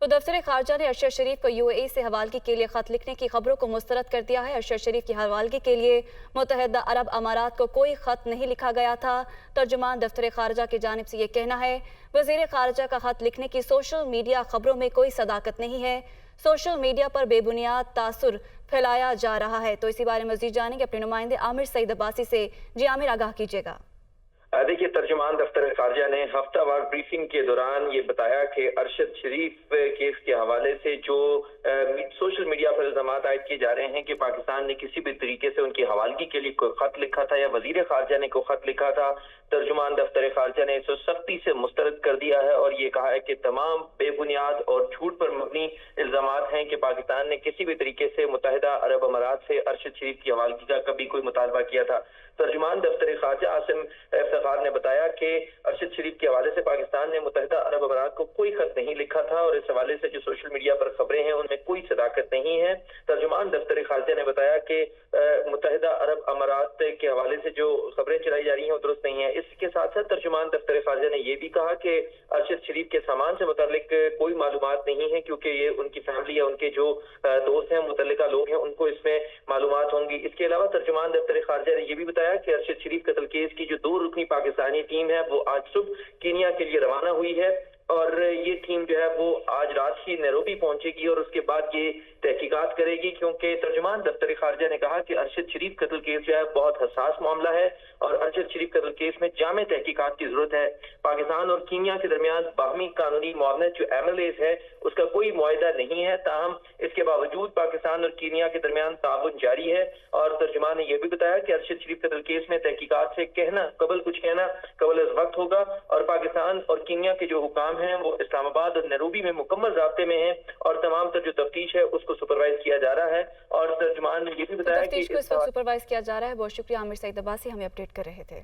तो दफ्तर खारजा ने अरशद शरीफ को यूएई से हवालगी के लिए खत लिखने की खबरों को मुस्तरद कर दिया है। अरशद शरीफ की हवालगी के लिए मुत्तहिदा अरब अमारात को कोई खत नहीं लिखा गया था। तर्जुमान दफ्तर खारजा की जानिब से ये कहना है, वज़ीर खारजा का खत लिखने की सोशल मीडिया खबरों में कोई सदाकत नहीं है। सोशल मीडिया पर बेबुनियाद तासुर फैलाया जा रहा है। तो इसी बारे में मज़ीद जानेंगे अपने नुमाइंदे आमिर सईद अब्बासी से। जी आमिर, आगाह कीजिएगा। देखिए, तर्जुमान दफ्तर खारजा ने हफ्तावार ब्रीफिंग के दौरान ये बताया कि अरशद शरीफ केस के हवाले से जो सोशल मीडिया पर इल्जाम आयद किए जा रहे हैं कि पाकिस्तान ने किसी भी तरीके से उनकी हवालगी के लिए कोई खत लिखा था या वजीर खारजा ने कोई खत लिखा था, तर्जुमान दफ्तर खारजा ने इसे सख्ती से मुस्तरद कर दिया है और ये कहा है कि तमाम बेबुनियाद और झूठ पर मबनी इल्जाम हैं कि पाकिस्तान ने किसी भी तरीके से मुत्तहिदा अरब अमारात से अरशद शरीफ की हवालगी का कभी कोई मुतालबा किया था। तर्जुमान दफ्तर खारजा आसिम इफ्तिखार ने बताया कि अरशद शरीफ के हवाले से पाकिस्तान ने मुत्तहिदा अरब अमारात को कोई खत नहीं लिखा था और इस हवाले से जो सोशल मीडिया पर खबरें हैं उनमें कोई सदाकत नहीं है। तर्जुमान दफ्तर खारजा ने बताया कि मुत्तहिदा अरब अमारात के हवाले से जो खबरें चलाई जा रही हैं वो दुरुस्त नहीं है। इसके साथ साथ तर्जुमान दफ्तर खारजा ने यह भी कहा कि अरशद शरीफ के सामान से मुतालिक कोई मालूमात नहीं है, क्योंकि ये उनकी फैमिली या उनके जो दोस्त हैं, मुतल्लिका लोग हैं, उनको इसमें मालूमात होंगी। इसके अलावा तर्जुमान दफ्तर खारजा ने यह भी बताया कि अरशद शरीफ कत्ल केस की जो 2 रुकनी पाकिस्तानी टीम है वो आज सुबह कीनिया के लिए रवाना हुई है और ये टीम जो है वो आज रात ही नैरोबी पहुंचेगी और उसके बाद ये तहकीकात करेगी, क्योंकि तर्जुमान दफ्तर खारजा ने कहा कि अरशद शरीफ कत्ल केस जो है बहुत हसास मामला है और अरशद शरीफ कत्ल केस में जामे तहकीकात की जरूरत है। पाकिस्तान और कीनिया के दरमियान बाहमी कानूनी मुआवनत जो MLAs है उसका कोई मुआहिदा नहीं है, ताहम इसके बावजूद पाकिस्तान और कीनिया के दरमियान ताउन जारी है। और तर्जुमान ने यह भी बताया कि अरशद शरीफ कत्ल केस में तहकीकात से कुछ कहना कबल वक्त होगा और पाकिस्तान और कीनिया के जो हुकाम हैं वो इस्लामाबाद और नैरोबी में मुकम्मल ज़ाब्ते में हैं और तमाम तर जो तफ्तीश है उसको सुपरवाइज किया जा रहा है। और तर्जुमान ने यह भी बताया कि तफ्तीश को इस वक्त सुपरवाइज किया जा रहा है। बहुत शुक्रिया आमिर सईद अब्बासी, हमें अपडेट कर रहे थे।